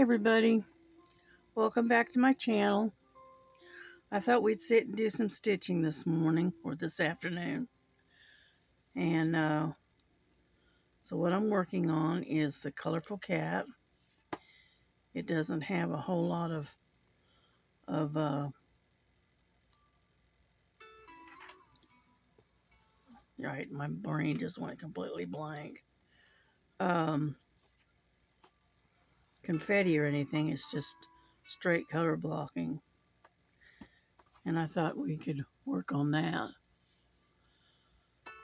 everybody, welcome back to my channel. I thought we'd sit and do some stitching this morning or this afternoon. And so what I'm working on is the Colorful Cat. It doesn't have a whole lot of right, my brain just went completely blank. Confetti or anything. It's just straight color blocking. And I thought we could work on that.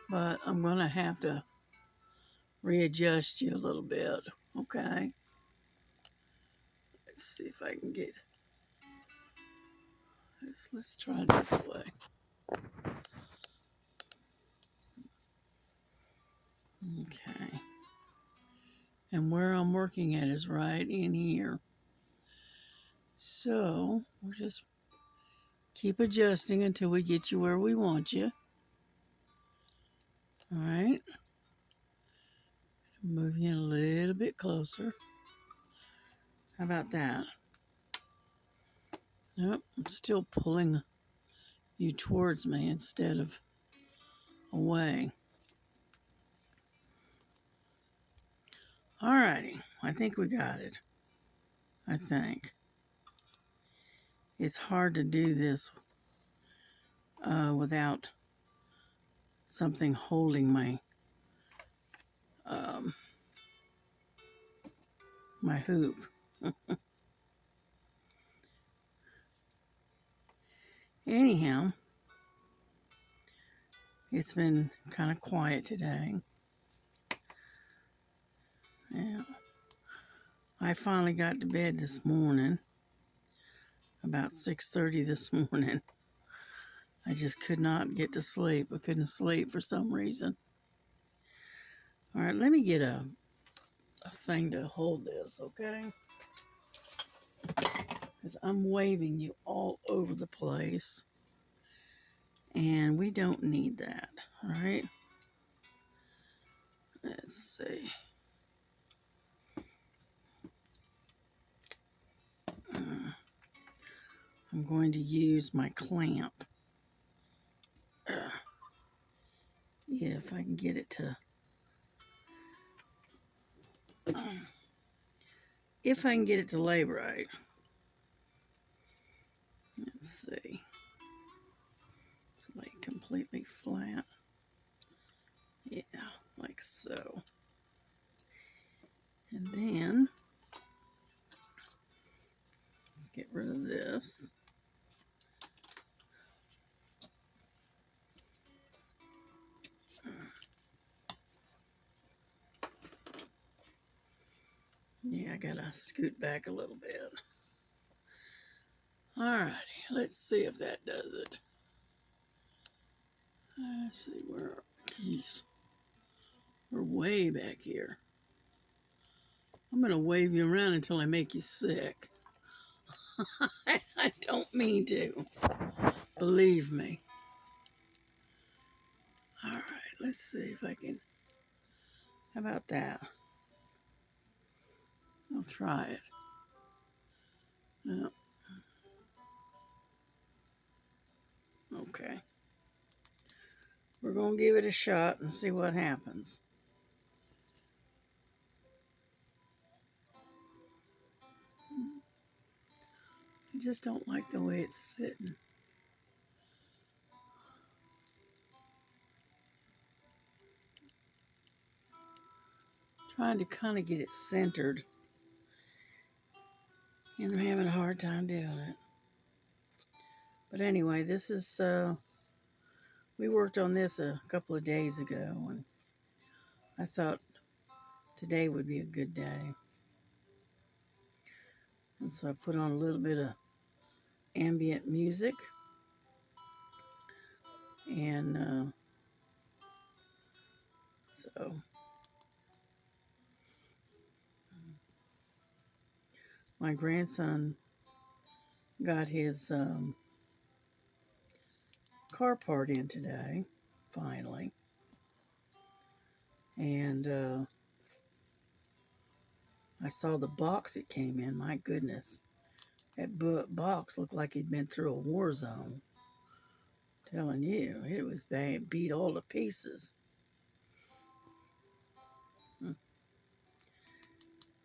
But I'm going to have to readjust you a little bit, okay? Let's see if I can get this. Let's try this way. Okay. And where I'm working at is right in here. So we'll just keep adjusting until we get you where we want you. All right. Move you in a little bit closer. How about that? Nope, I'm still pulling you towards me instead of away. All righty. I think we got it. I think. It's hard to do this without something holding my my hoop. Anyhow, it's been kind of quiet today. Yeah. I finally got to bed this morning, about 6:30 this morning. I just could not get to sleep. I couldn't sleep for some reason. All right, let me get a thing to hold this, okay? Because I'm waving you all over the place. And we don't need that, all right? Let's see. I'm going to use my clamp. Yeah, if I can get it to... if I can get it to lay right. Let's see. It's like completely flat. Yeah, like so. And then, let's get rid of this. Yeah, I gotta scoot back a little bit. Alrighty, let's see if that does it. Let's see, geez, we're way back here. I'm gonna wave you around until I make you sick. I don't mean to. Believe me. Alright, let's see if I can. How about that? I'll try it. No. Okay. We're going to give it a shot and see what happens. I just don't like the way it's sitting. Trying to kind of get it centered. And I'm having a hard time doing it. But anyway, this is, we worked on this a couple of days ago. And I thought today would be a good day. And so I put on a little bit of ambient music. And so my grandson got his car part in today, finally. And I saw the box it came in. My goodness. That box looked like it'd been through a war zone. Telling you, it was bad, beat all to pieces.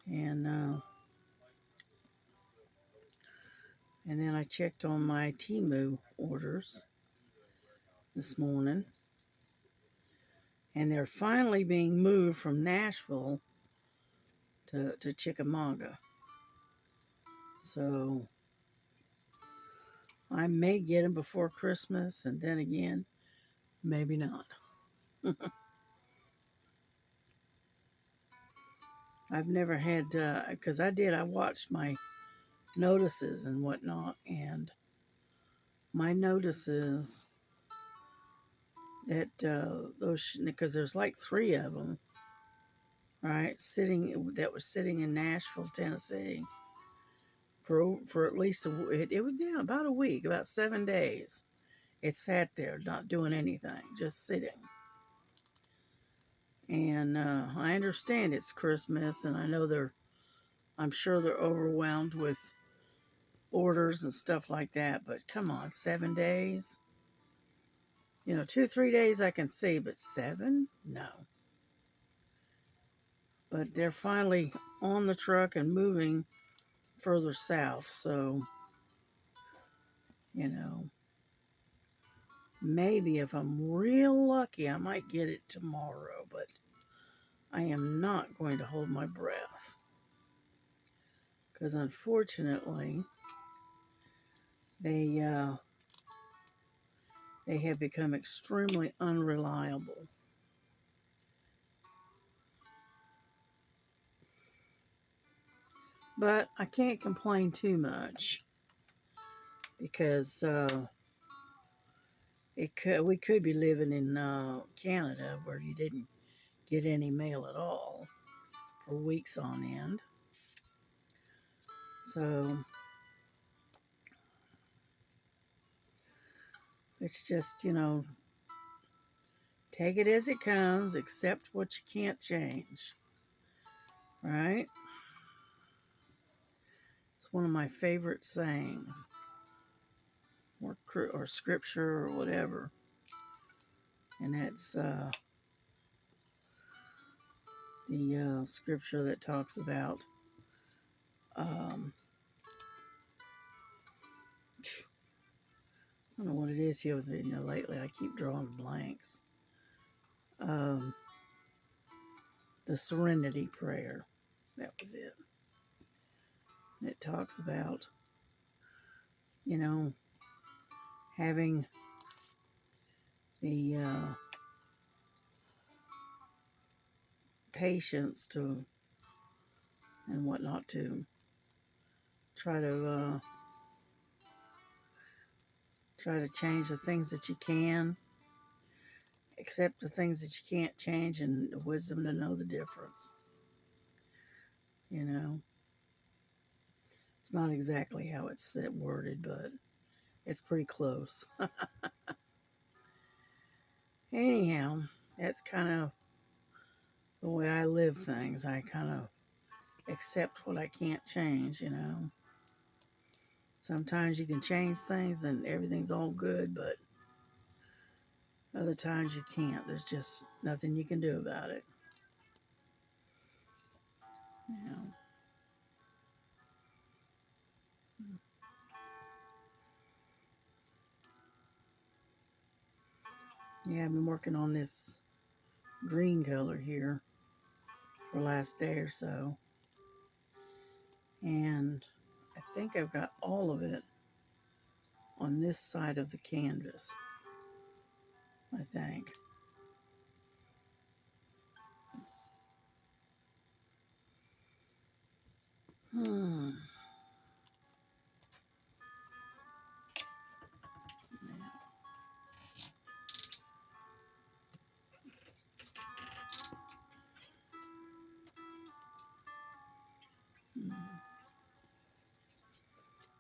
And then I checked on my Temu orders this morning, and they're finally being moved from Nashville to Chickamauga. So I may get them before Christmas, and then again, maybe not. I've never had, because I watched my notices and whatnot, and my notices that those, because there's like 3 of them, right, that were sitting in Nashville, Tennessee for at least it was about a week, about 7 days. It sat there not doing anything, just sitting. And I understand it's Christmas, and I'm sure they're overwhelmed with orders and stuff like that, but come on, 7 days? 2, 3 days I can see, but 7? No. But they're finally on the truck and moving further south, so, maybe if I'm real lucky, I might get it tomorrow, but I am not going to hold my breath. Because unfortunately, they have become extremely unreliable. But I can't complain too much because we could be living in Canada where you didn't get any mail at all for weeks on end. So it's just, take it as it comes, accept what you can't change. Right? It's one of my favorite sayings, or scripture or whatever. And that's the scripture that talks about I don't know what it is here with lately I keep drawing blanks. The Serenity Prayer. That was it. And it talks about, having the patience and whatnot to try to change the things that you can, accept the things that you can't change, and the wisdom to know the difference. It's not exactly how it's worded, but it's pretty close. Anyhow, that's kind of the way I live things. I kind of accept what I can't change, Sometimes you can change things and everything's all good, but other times you can't. There's just nothing you can do about it. Yeah, I've been working on this green color here for the last day or so. And I think I've got all of it on this side of the canvas. I think.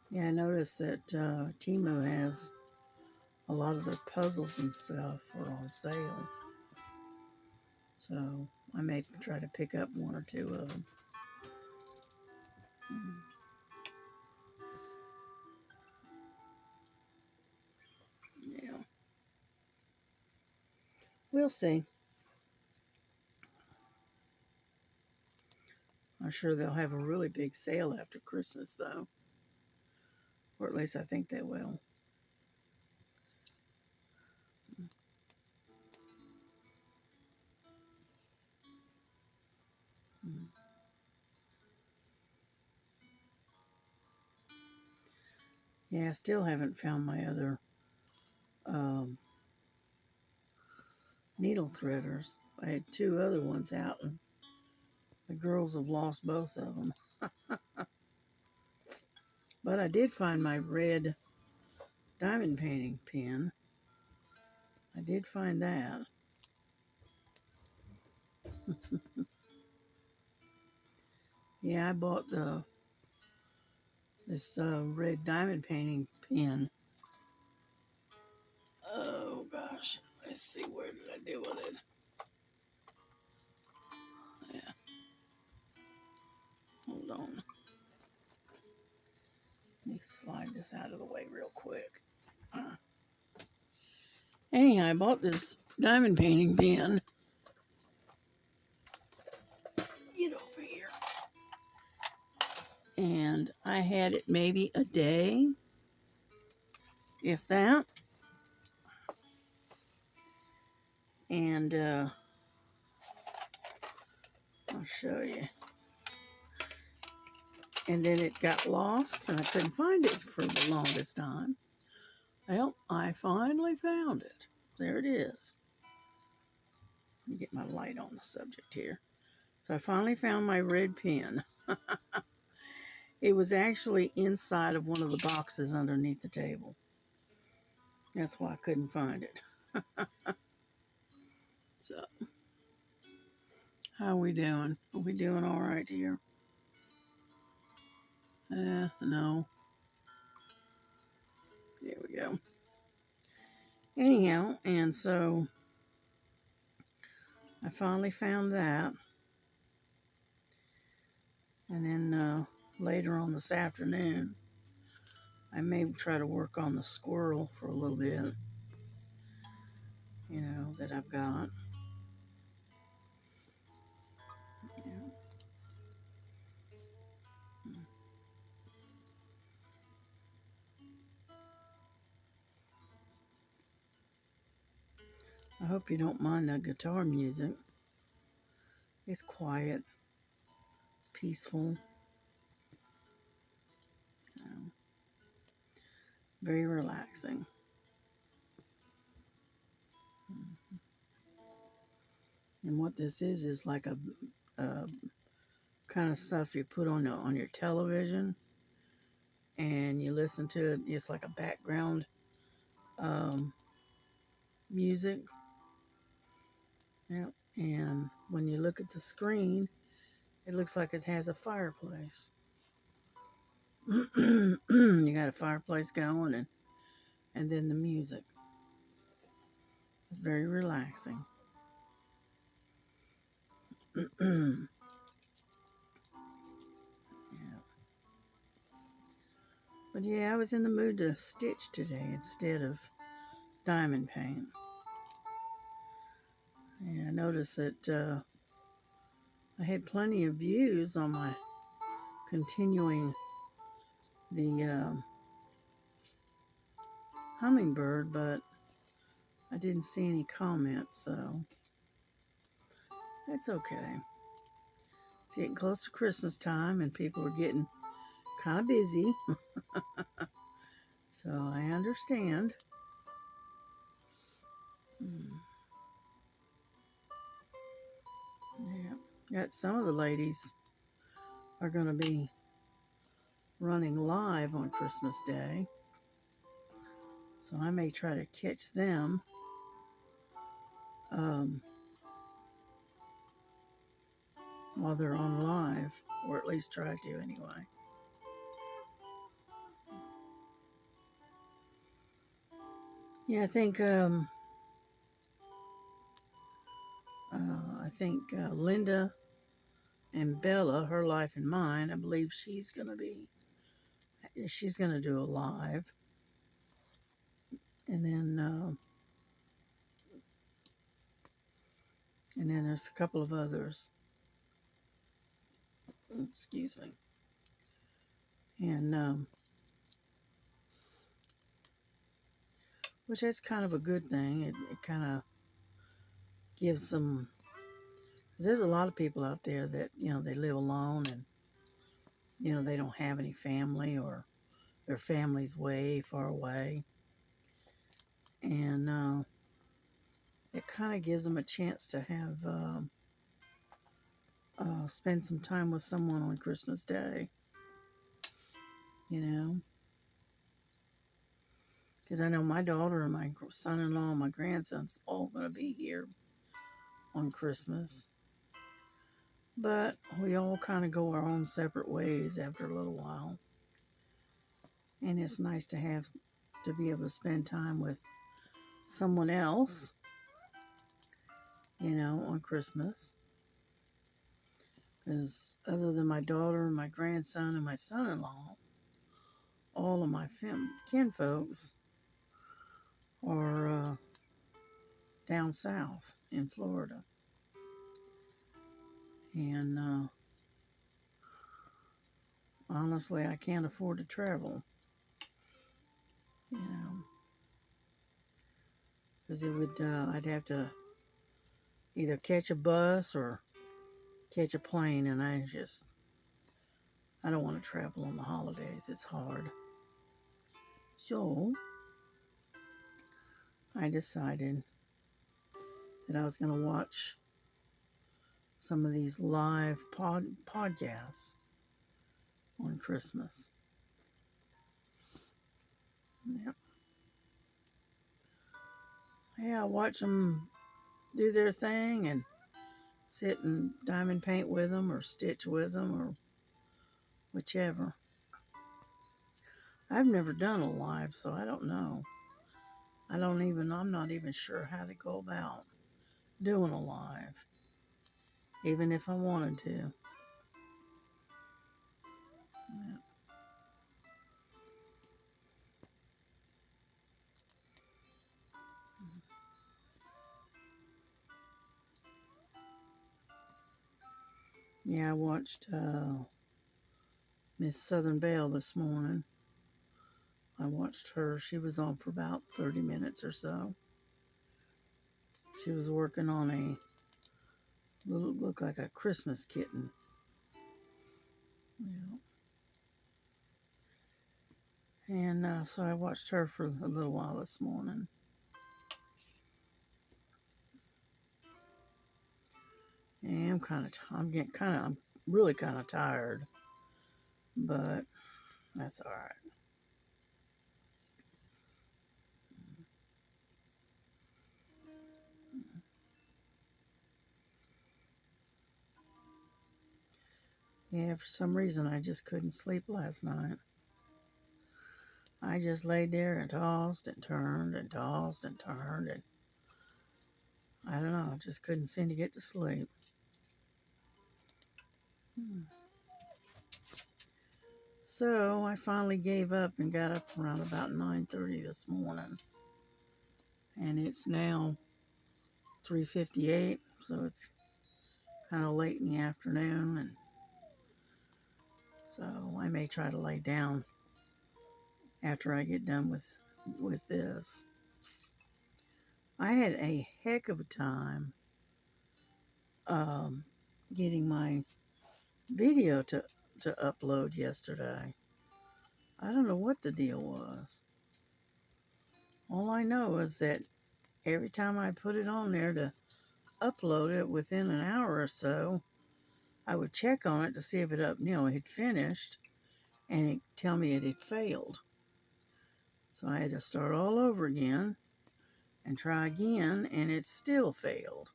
Yeah, I noticed that Temu has a lot of their puzzles and stuff are on sale. So I may try to pick up 1 or 2 of them. we'll see. I'm sure they'll have a really big sale after Christmas, though. Or at least I think they will. Yeah, I still haven't found my other needle threaders. I had 2 other ones out, and the girls have lost both of them. But I did find my red diamond painting pen. I did find that. Yeah, I bought this red diamond painting pen. Oh gosh, let's see, where did I deal with it? Yeah, hold on. Let me slide this out of the way real quick. Anyhow, I bought this diamond painting pen. Get over here. And I had it maybe a day, if that. And I'll show you. And then it got lost, and I couldn't find it for the longest time. Well, I finally found it. There it is. Let me get my light on the subject here. So I finally found my red pen. It was actually inside of one of the boxes underneath the table. That's why I couldn't find it. So, how are we doing? Are we doing all right here? No. There we go. Anyhow, and so I finally found that. And then later on this afternoon, I may try to work on the squirrel for a little bit, that I've got. Yeah. I hope you don't mind the guitar music. It's quiet. It's peaceful. Very relaxing. And what this is like a kind of stuff you put on your television, and you listen to it. It's like a background music. Yep. And when you look at the screen, it looks like it has a fireplace. You got a fireplace going, and then the music. It's very relaxing. Yeah. But yeah, I was in the mood to stitch today instead of diamond paint. Yeah, I noticed that I had plenty of views on my continuing the hummingbird, but I didn't see any comments, so that's okay. It's getting close to Christmas time, and people are getting kind of busy, so I understand. Yeah, got some of the ladies are going to be running live on Christmas Day, so I may try to catch them. While they're on live, or at least try to anyway. Yeah, I think Linda and Bella, Her Life and Mine, I believe she's gonna do a live, and then And then there's a couple of others. Excuse me. And which is kind of a good thing. It kind of gives them, because there's a lot of people out there that, they live alone and, they don't have any family, or their family's way far away. And it kind of gives them a chance to have, spend some time with someone on Christmas Day, Because I know my daughter and my son-in-law and my grandson's all going to be here on Christmas. But we all kind of go our own separate ways after a little while. And it's nice to be able to spend time with someone else, on Christmas. Because other than my daughter and my grandson and my son-in-law, all of my kin folks are down south in Florida. And honestly, I can't afford to travel, because I'd have to either catch a bus or catch a plane, and I don't want to travel on the holidays. It's hard. So I decided that I was going to watch some of these live podcasts on Christmas. Yep. Yeah, watch them do their thing and sit and diamond paint with them or stitch with them or whichever. I've never done a live, so I don't know. I'm not even sure how to go about doing a live, even if I wanted to. Yeah. Yeah, I watched Miss Southern Belle this morning. I watched her. She was on for about 30 minutes or so. She was working on looked like a Christmas kitten. Yeah. And so I watched her for a little while this morning. And I'm really kind of tired, but that's all right. Yeah, for some reason I just couldn't sleep last night. I just laid there and tossed and turned and tossed and turned, and I don't know, just couldn't seem to get to sleep. So I finally gave up and got up around about 9:30 this morning, and it's now 3:58, so it's kind of late in the afternoon, and so I may try to lay down after I get done with this. I had a heck of a time getting my video to upload yesterday. I don't know what the deal was. All I know is that every time I put it on there to upload it, within an hour or so, I would check on it to see if it had finished, and it tell me it had failed. So I had to start all over again and try again, and it still failed.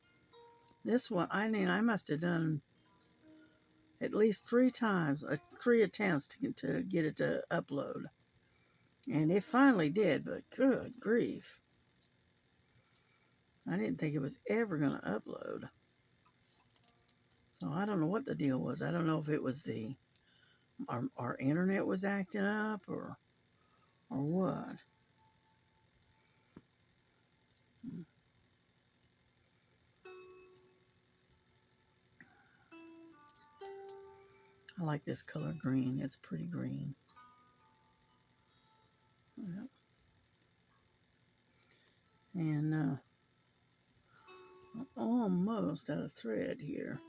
This one, I must have done at least 3 attempts to get it to upload. And it finally did, but good grief. I didn't think it was ever going to upload. So I don't know what the deal was. I don't know if it was our internet was acting up or what. I like this color green. It's pretty green. Yep. And I'm almost out of thread here.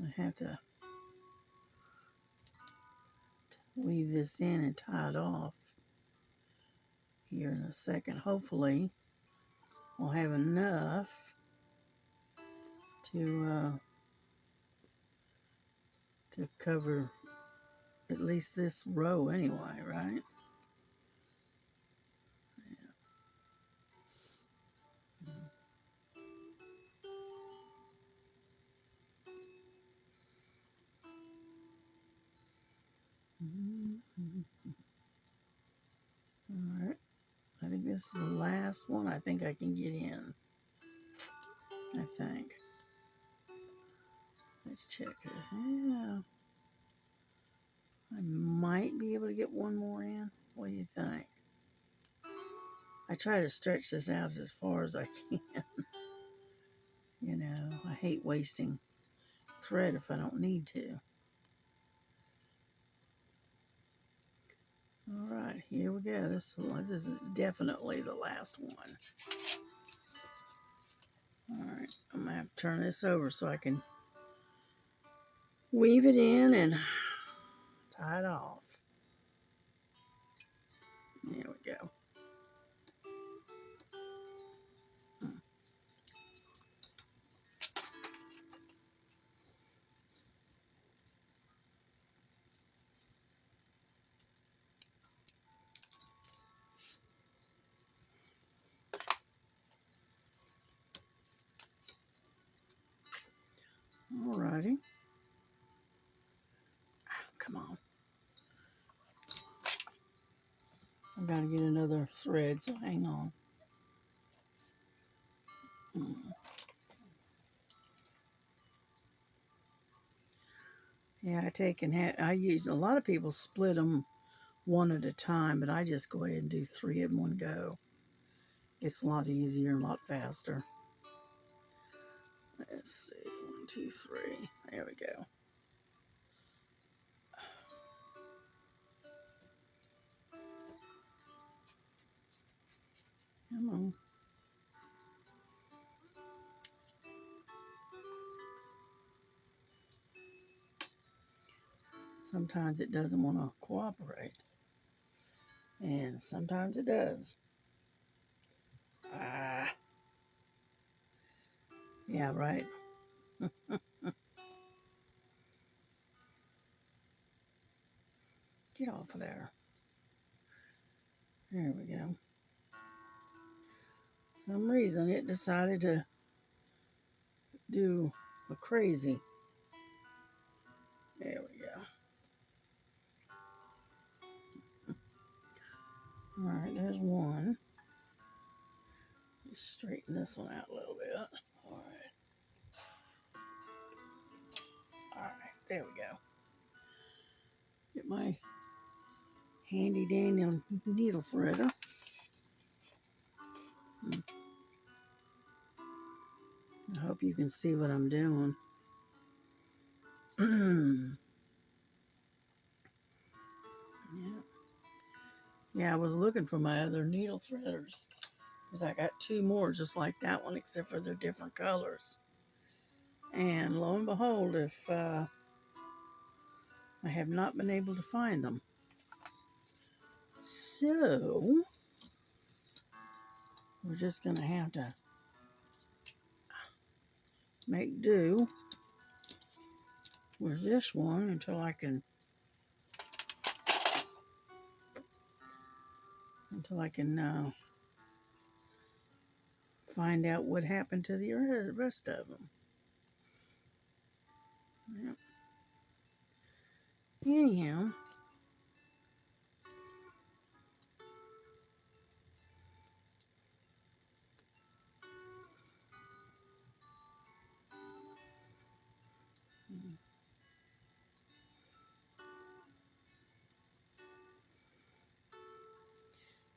I have to weave this in and tie it off here in a second. Hopefully we'll have enough to cover at least this row anyway, right? All right, I think this is the last one I think I can get in. I think. Let's check this. Yeah. I might be able to get one more in. What do you think? I try to stretch this out as far as I can. You know, I hate wasting thread if I don't need to. All right, here we go. This is definitely the last one. All right, I'm going to have to turn this over so I can weave it in and tie it off. There we go. All righty. Come on. I've got to get another thread, so hang on. Yeah, I use, a lot of people split them one at a time, but I just go ahead and do 3 in one go. It's a lot easier and a lot faster. Let's see, 1, 2, 3. There we go. Come on. Sometimes it doesn't want to cooperate. And sometimes it does. Yeah, right. Get off of there. There we go. Some reason it decided to do a crazy. There we go. All right, there's one. Just straighten this one out a little bit. All right, there we go. Get my handy dandy needle threader. I hope you can see what I'm doing. Yeah, I was looking for my other needle threaders because I got 2 more just like that one, except for they're different colors. And lo and behold, if I have not been able to find them. So we're just going to have to make do with this one until I can find out what happened to the rest of them. Yep. Anyhow,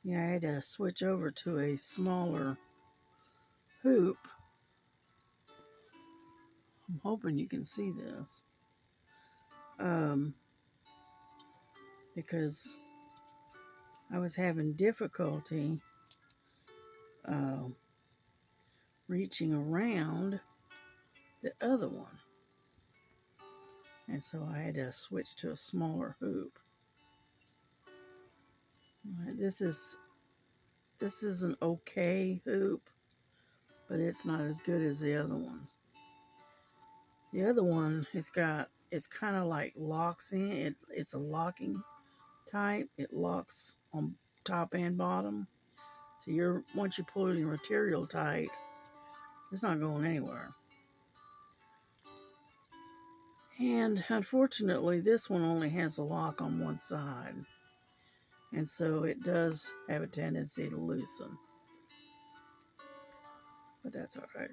yeah, I had to switch over to a smaller hoop. I'm hoping you can see this. um, because I was having difficulty uh, reaching around the other one. And so I had to switch to a smaller hoop. All right, this is an okay hoop, but it's not as good as the other ones. The other one, it's kind of like locks in. It's a locking type. It locks on top and bottom. So once you pull your material tight, it's not going anywhere. And unfortunately, this one only has a lock on one side. And so it does have a tendency to loosen. But that's all right.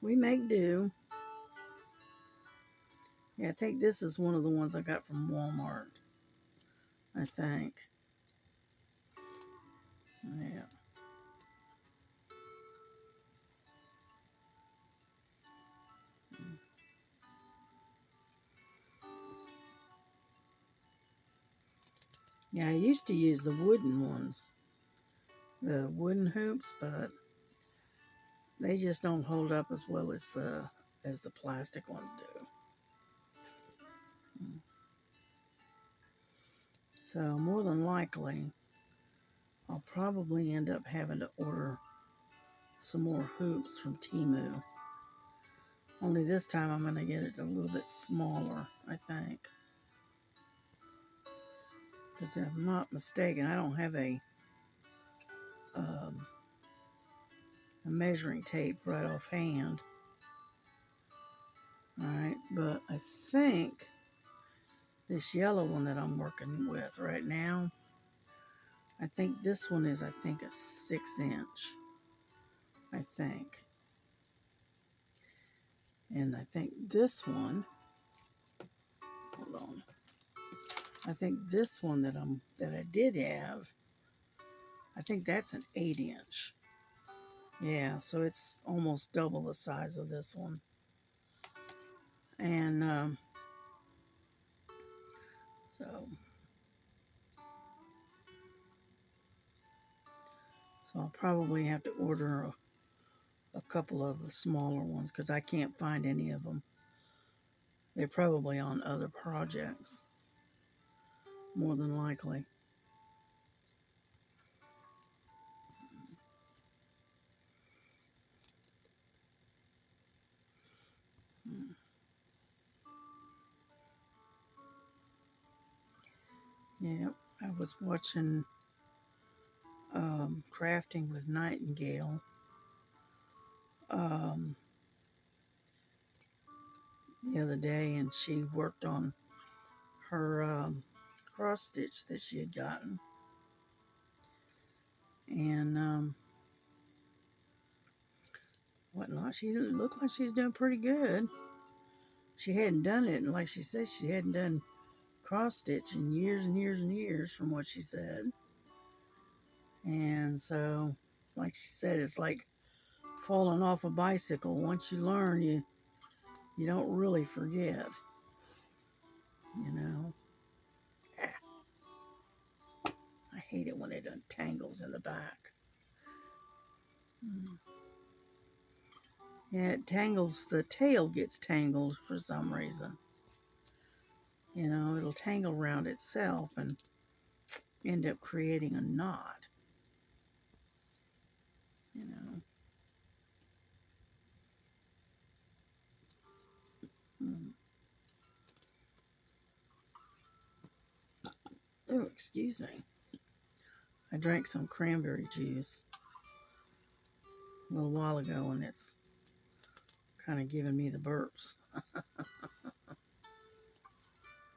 We make do. Yeah, I think this is one of the ones I got from Walmart. I think. Yeah. Yeah, I used to use the wooden ones, the wooden hoops, but they just don't hold up as well as the plastic ones do. So more than likely, I'll probably end up having to order some more hoops from Temu. Only this time I'm going to get it a little bit smaller, I think. Because if I'm not mistaken, I don't have a measuring tape right offhand. Alright, but I think this yellow one that I'm working with right now, I think this one is, a 6-inch. I think. And I think this one, hold on. I think this one that I did have, I think that's an 8-inch. Yeah, so it's almost double the size of this one. And so I'll probably have to order a couple of the smaller ones because I can't find any of them. They're probably on other projects, more than likely. Yeah, I was watching Crafting with Nightingale the other day, and she worked on her cross stitch that she had gotten. And whatnot. She looked like she's doing pretty good. She hadn't done it, and like she said, she hadn't done cross stitch in years and years and years, from what she said. And so, like she said, it's like falling off a bicycle. Once you learn, you don't really forget. You know. I hate it when it untangles in the back. Yeah, it tangles. The tail gets tangled for some reason. You know, it'll tangle around itself and end up creating a knot. You know. Oh, excuse me. I drank some cranberry juice a little while ago, and it's kind of giving me the burps.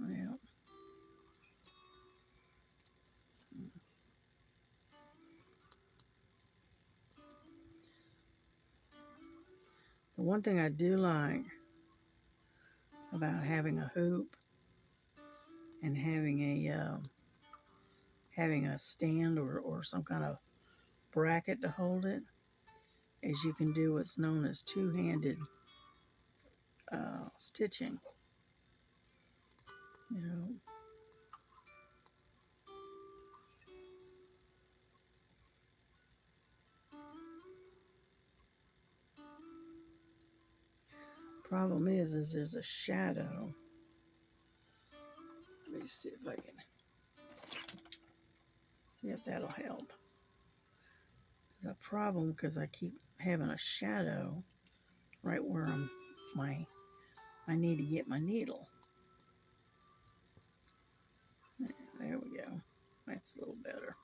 Yeah. The one thing I do like about having a hoop and having a stand or some kind of bracket to hold it is you can do what's known as two-handed stitching. You know, problem is there's a shadow. Let me see if I can see if that'll help. There's a problem because I keep having a shadow right where I need to get my needle. There we go. That's a little better.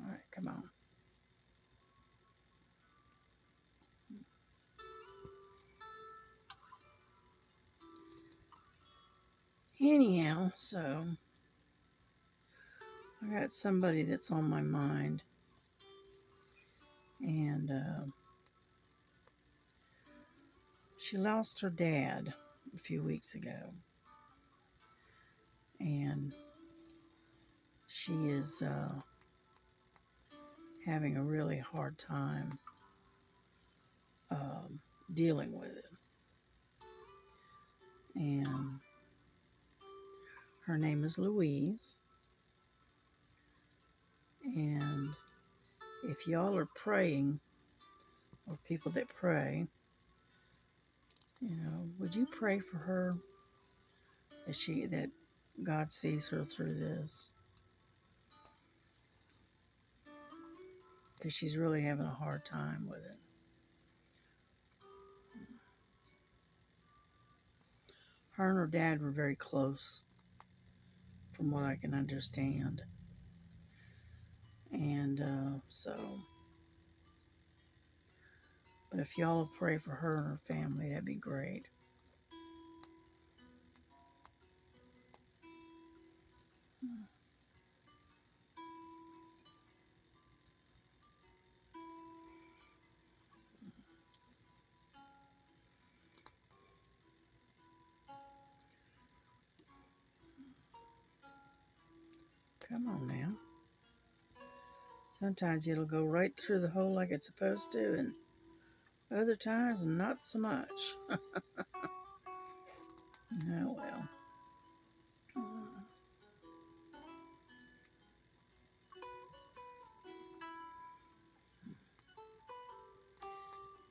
All right, come on. Anyhow, so I got somebody that's on my mind, and she lost her dad a few weeks ago, and she is having a really hard time dealing with it. And her name is Louise. And if y'all are praying, or people that pray, you know, would you pray for her that God sees her through this? Because she's really having a hard time with it. Her and her dad were very close, from what I can understand. And but if y'all will pray for her and her family, that'd be great. Come on now. Sometimes it'll go right through the hole like it's supposed to, and other times not so much. Oh well.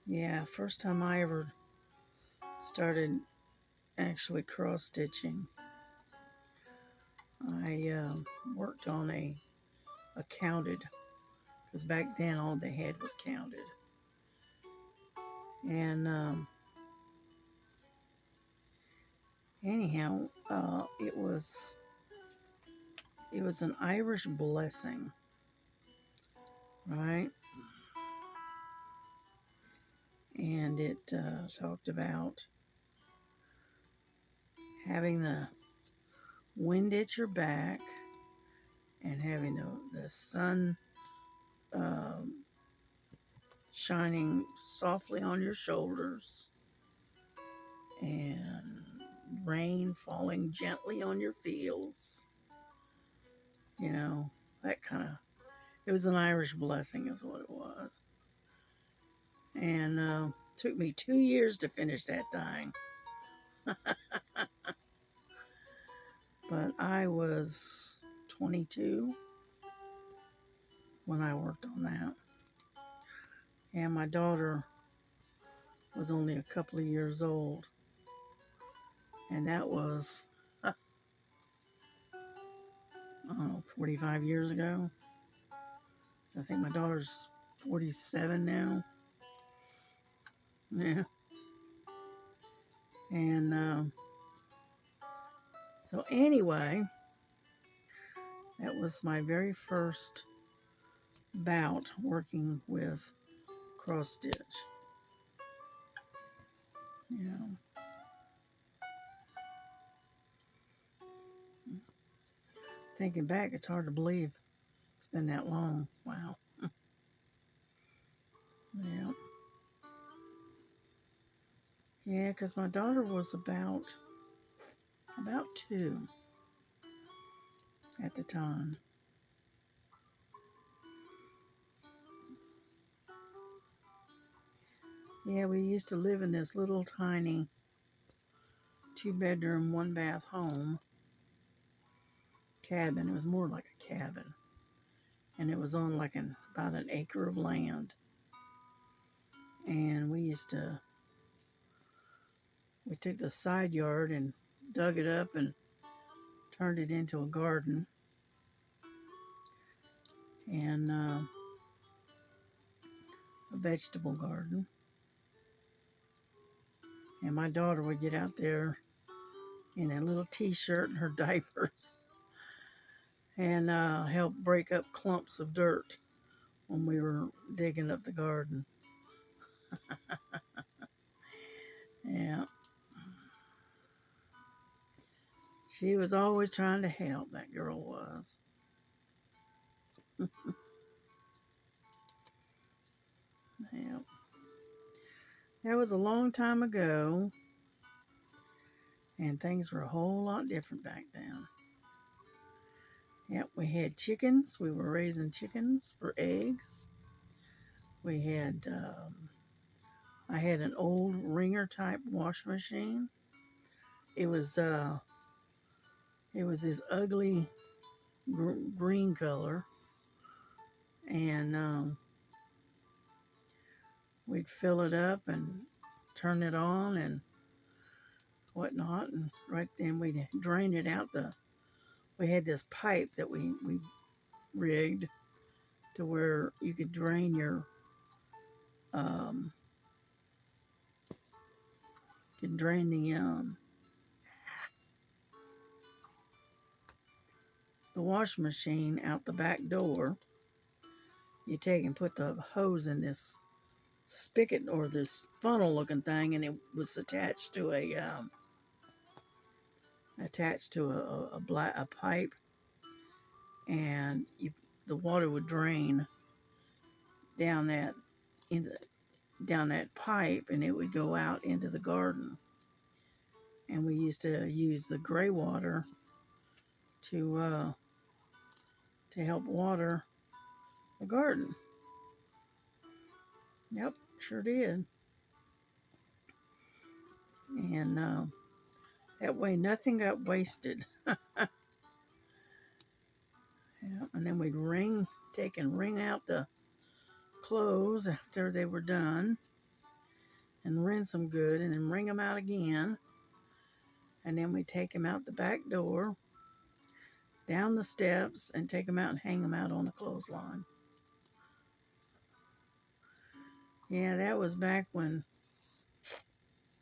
Yeah, first time I ever started actually cross stitching, I worked on a counted, because back then all they had was counted. And anyhow, it was an Irish blessing, right? And it talked about having the wind at your back and having the sun shining softly on your shoulders and rain falling gently on your fields. You know, that kind of, it was an Irish blessing is what it was. And took me 2 years to finish that thing. But I was 22 when I worked on that. And my daughter was only a couple of years old. And that was, I don't know, 45 years ago. So I think my daughter's 47 now. Yeah. And so anyway, that was my very first bout working with cross stitch. You know, thinking back, it's hard to believe it's been that long. Wow. Yeah. Yeah, because my daughter was about 2 at the time. Yeah, we used to live in this little tiny 2-bedroom, 1-bath home cabin. It was more like a cabin, and it was on like about an acre of land. And we took the side yard and dug it up and turned it into a garden. And a vegetable garden. And my daughter would get out there in a little t-shirt and her diapers and help break up clumps of dirt when we were digging up the garden. Yeah. She was always trying to help, that girl was. Yeah. That was a long time ago, and things were a whole lot different back then. Yep, we had chickens. We were raising chickens for eggs. We had, I had an old Ringer type washing machine. It was this ugly green color, and we'd fill it up and turn it on and whatnot, and right then we'd drain it out. We had this pipe that we rigged to where you could drain your um, the washing machine out the back door. You take and put the hose in this spigot or this funnel looking thing, and it was attached to a pipe, and the water would drain down that into down that pipe, and it would go out into the garden. And we used to use the gray water to help water the garden. Yep, sure did. And that way nothing got wasted. Yeah, and then we'd take and wring out the clothes after they were done and rinse them good, and then wring them out again. And then we'd take them out the back door, down the steps, and take them out and hang them out on the clothesline. Yeah, that was back when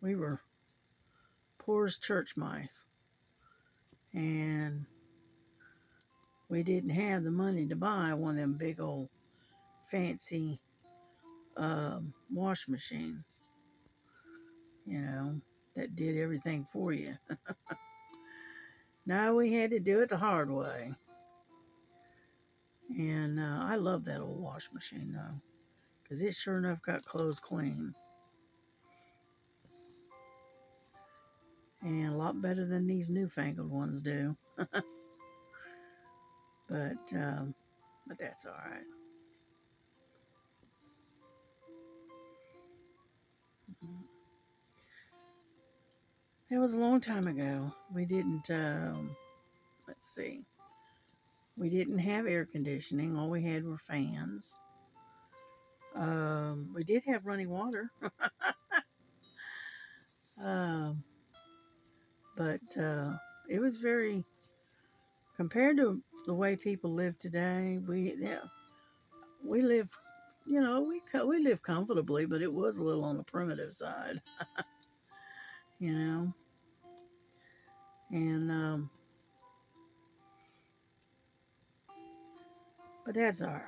we were poor as church mice. And we didn't have the money to buy one of them big old fancy wash machines, that did everything for you. No, we had to do it the hard way. And I love that old wash machine, though, because it sure enough got clothes clean. And a lot better than these newfangled ones do. But that's all right. That was a long time ago. We didn't, let's see, we didn't have air conditioning. All we had were fans. We did have running water. But it was very, compared to the way people live today, we live, we live comfortably, but it was a little on the primitive side, and but that's all right.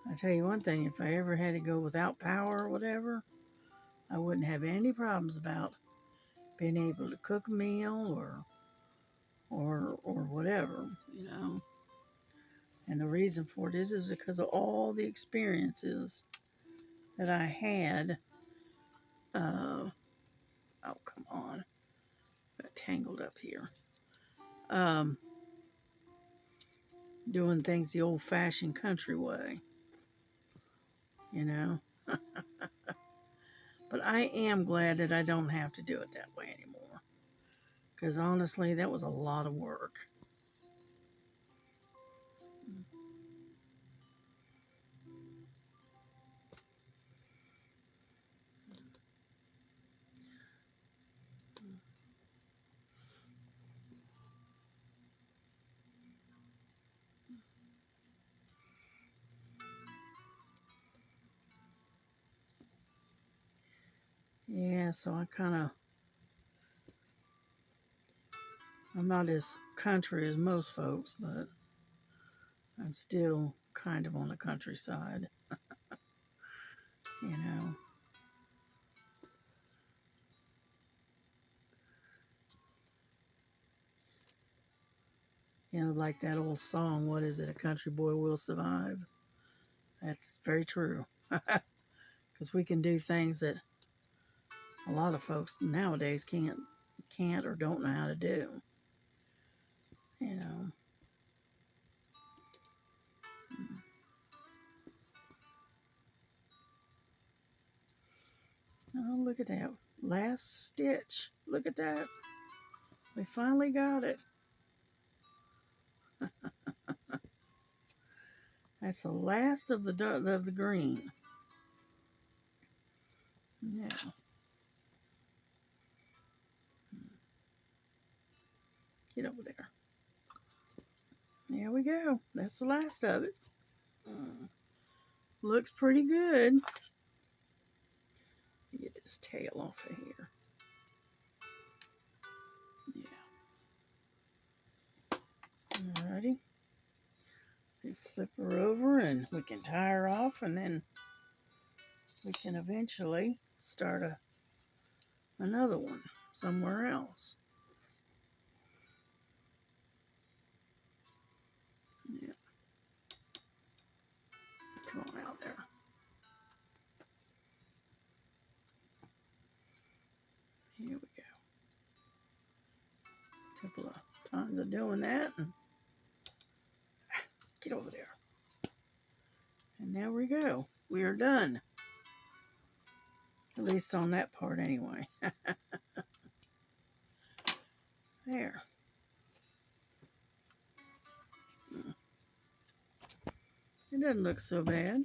I tell you one thing, if I ever had to go without power or whatever, I wouldn't have any problems about being able to cook a meal or whatever, you know. And the reason for it is because of all the experiences that I had. Oh, come on. Got tangled up here. Doing things the old-fashioned country way, you know. But I am glad that I don't have to do it that way anymore. Because honestly, that was a lot of work. Yeah, so I'm not as country as most folks, but I'm still kind of on the countryside, you know. You know, like that old song, what is it, A Country Boy Will Survive? That's very true. Because we can do things that a lot of folks nowadays can't or don't know how to do, you know. Oh, look at that. Last stitch. Look at that. We finally got it. That's the last of the green. Yeah. Get over there. There we go. That's the last of it. Looks pretty good. Get this tail off of here. Yeah. Alrighty. We flip her over and we can tie her off, and then we can eventually start another one somewhere else. Yeah. Come on out there. Here we go. Couple of times of doing that, and get over there. And there we go. We are done. At least on that part anyway. There. It doesn't look so bad.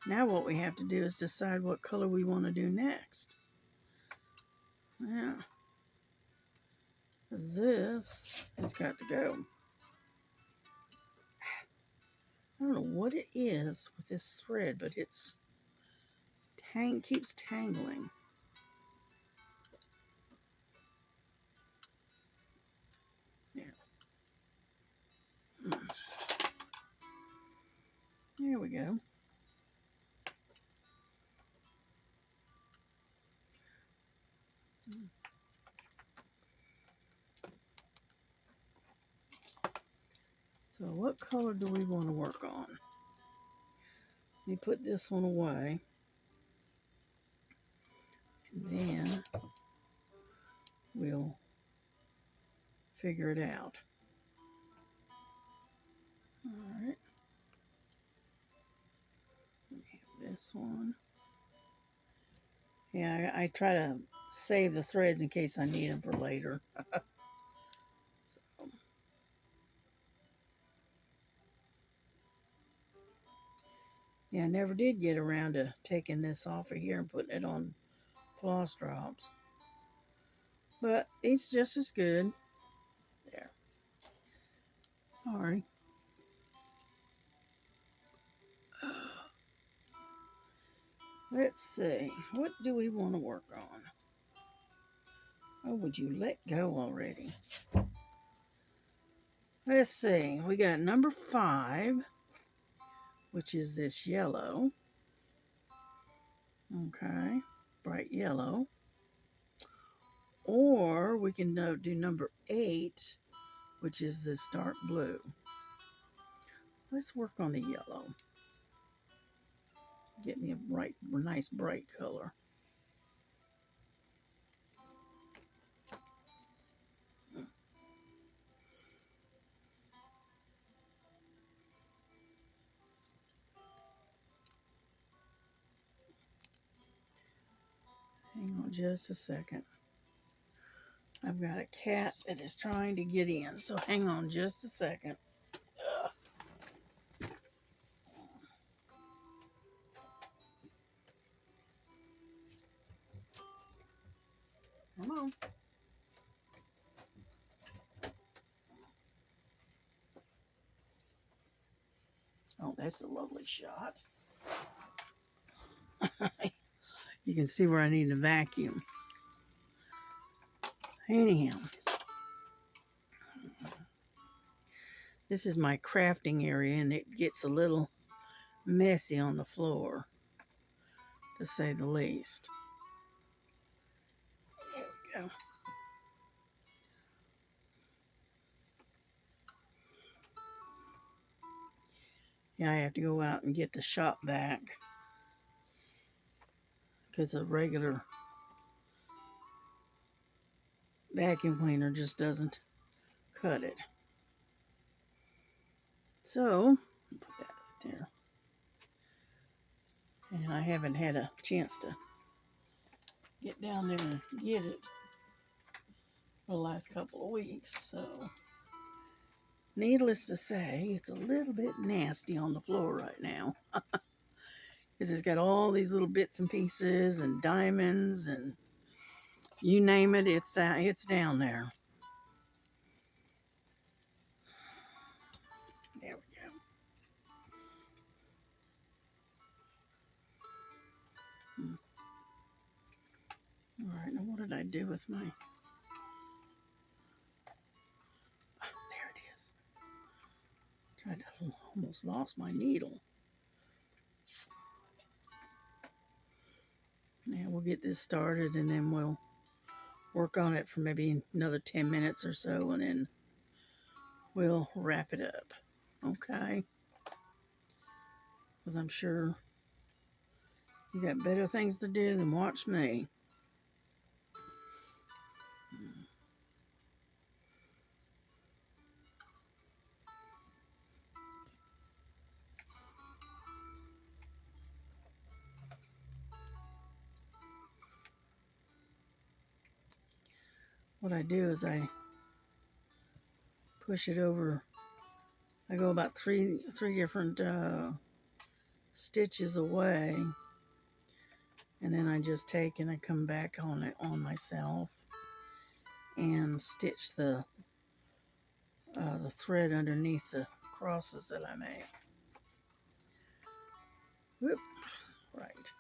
Now what we have to do is decide what color we want to do next. Yeah. This has got to go. I don't know what it is with this thread, but it's keeps tangling. There. There we go. So what color do we want to work on? Let me put this one away. And then we'll figure it out. All right. Let me have this one. Yeah, I try to save the threads in case I need them for later. So, yeah, I never did get around to taking this off of here and putting it on floss drops. But it's just as good. There. Sorry. Let's see. What do we want to work on? Oh, would you let go already? Let's see. We got number 5, which is this yellow. Okay. Bright yellow. Or we can do number 8, which is this dark blue. Let's work on the yellow. Get me a nice bright color. Hang on just a second. I've got a cat that is trying to get in, so hang on just a second. Come on. Oh, that's a lovely shot. You can see where I need to vacuum. Anyhow, this is my crafting area, and it gets a little messy on the floor, to say the least. There we go. Yeah, I have to go out and get the shop vac because a regular vacuum cleaner just doesn't cut it. So, put that right there. And I haven't had a chance to get down there and get it for the last couple of weeks. So, needless to say, it's a little bit nasty on the floor right now. Because it's got all these little bits and pieces and diamonds and you name it, it's down there. There we go. All right, now what did I do with my... Oh, there it is. Tried to almost lost my needle. Yeah, we'll get this started and then we'll work on it for maybe another 10 minutes or so and then we'll wrap it up. Okay? Because I'm sure you got better things to do than watch me. What I do is I push it over. I go about three different stitches away, and then I just take and I come back on it on myself and stitch the thread underneath the crosses that I make. Whoop. Right.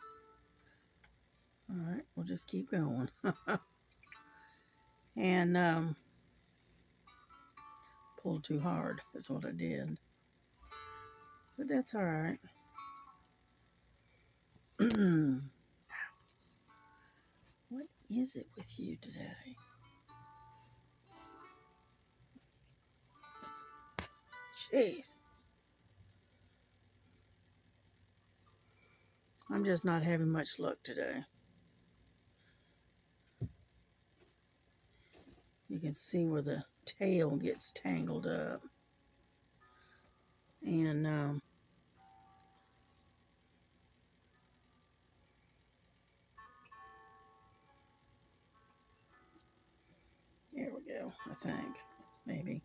All right, we'll just keep going. And pulled too hard is what I did. But that's all right. What is it with you today? Jeez. I'm just not having much luck today. You can see where the tail gets tangled up. And there we go, I think. Maybe.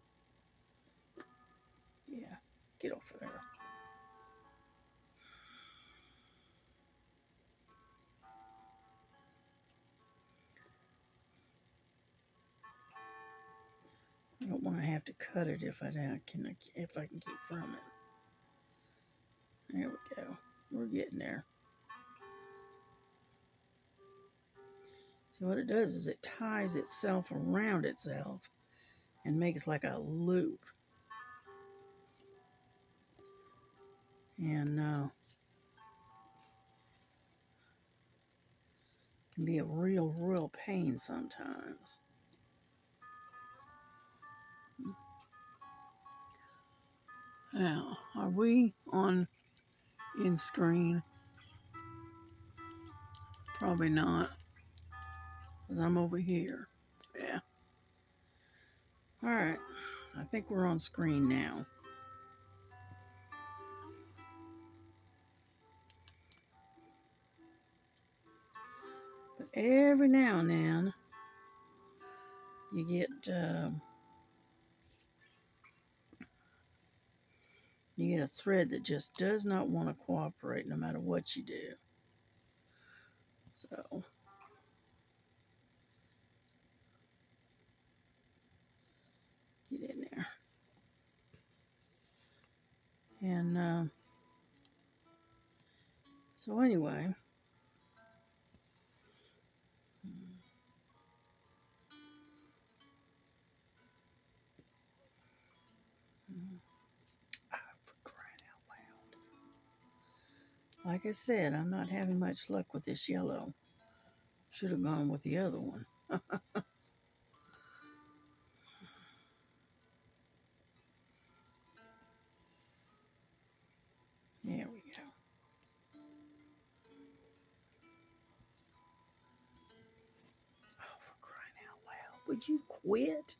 Yeah, get over there. I don't want to have to cut it if I can keep from it. There we go. We're getting there. See, what it does is it ties itself around itself and makes like a loop. And can be a real pain sometimes. Now, are we on in screen? Probably not, because I'm over here. Yeah. All right. I think we're on screen now. But every now and then, you get a thread that just does not want to cooperate no matter what you do. So get in there. And so anyway, for crying out loud. Like I said, I'm not having much luck with this yellow. Should have gone with the other one. There we go. Oh, for crying out loud. Would you quit?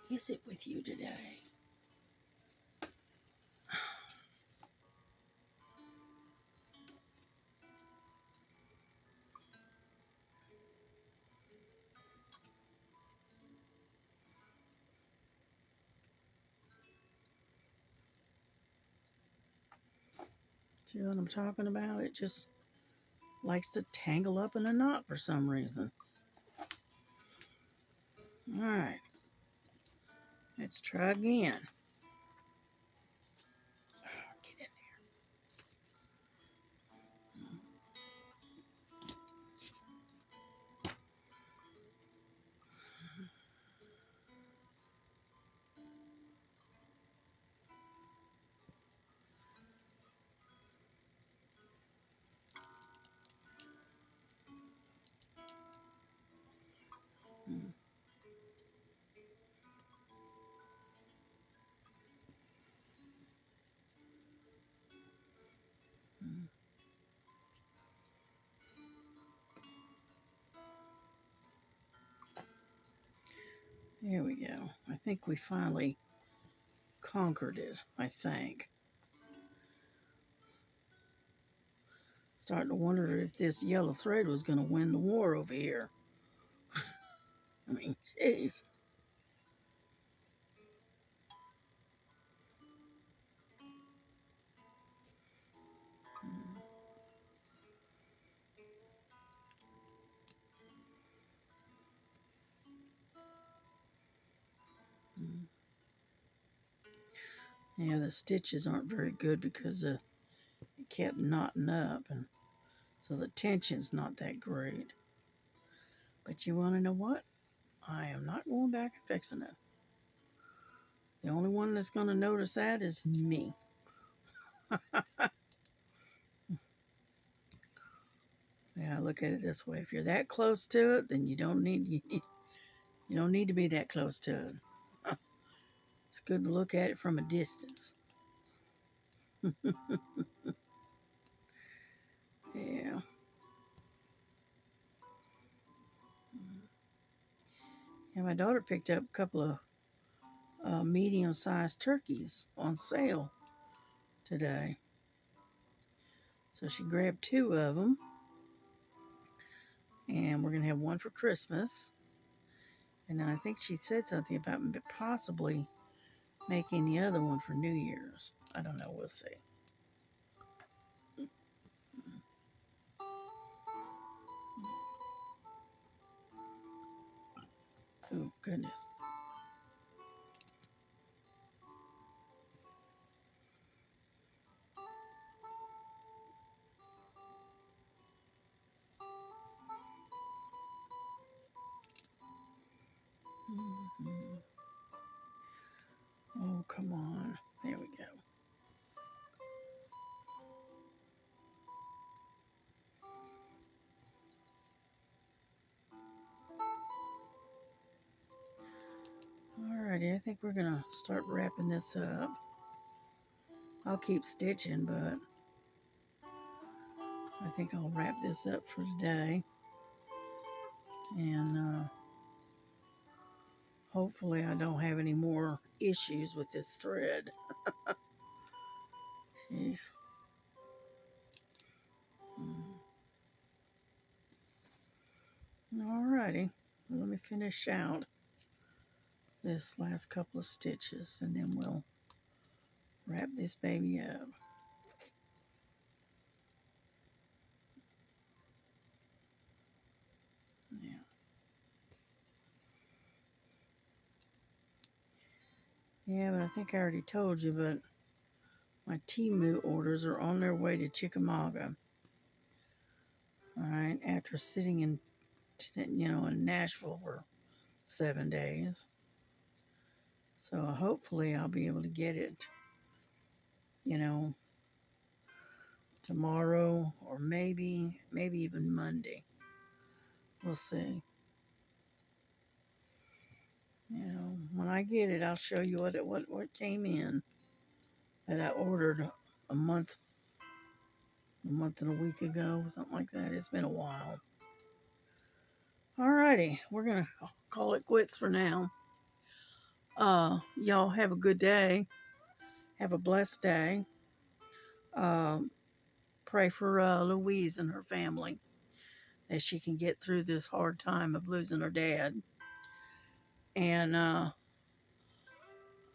What is it with you today? See what I'm talking about? It just likes to tangle up in a knot for some reason. All right. Let's try again. Get in there. There we go. I think we finally conquered it, I think. Starting to wonder if this yellow thread was going to win the war over here. I mean, jeez. Yeah, the stitches aren't very good because it kept knotting up, and so the tension's not that great. But you want to know what? I am not going back and fixing it. The only one that's going to notice that is me. Yeah, look at it this way. If you're that close to it, then you don't need to be that close to it. It's good to look at it from a distance. Yeah. Yeah, my daughter picked up a couple of medium-sized turkeys on sale today. So she grabbed 2 of them, and we're going to have one for Christmas. And then I think she said something about possibly making the other one for New Year's. I don't know. We'll see. Oh, goodness. Mm-hmm. Oh, come on. There we go. Alrighty, I think we're gonna start wrapping this up. I'll keep stitching, but I think I'll wrap this up for today. And hopefully I don't have any more issues with this thread. Jeez. Alrighty, well, let me finish out this last couple of stitches and then we'll wrap this baby up. Yeah. Yeah, but I think I already told you, but my Temu orders are on their way to Chickamauga. All right, after sitting in, in Nashville for 7 days. So hopefully I'll be able to get it, tomorrow or maybe even Monday. We'll see. When I get it, I'll show you what came in that I ordered a month and a week ago, something like that. It's been a while. Alrighty, we're gonna call it quits for now. Y'all have a good day. Have a blessed day. Pray for Louise and her family that she can get through this hard time of losing her dad. And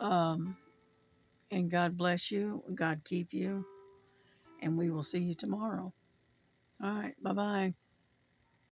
and God bless you. God keep you. And we will see you tomorrow. All right. Bye-bye.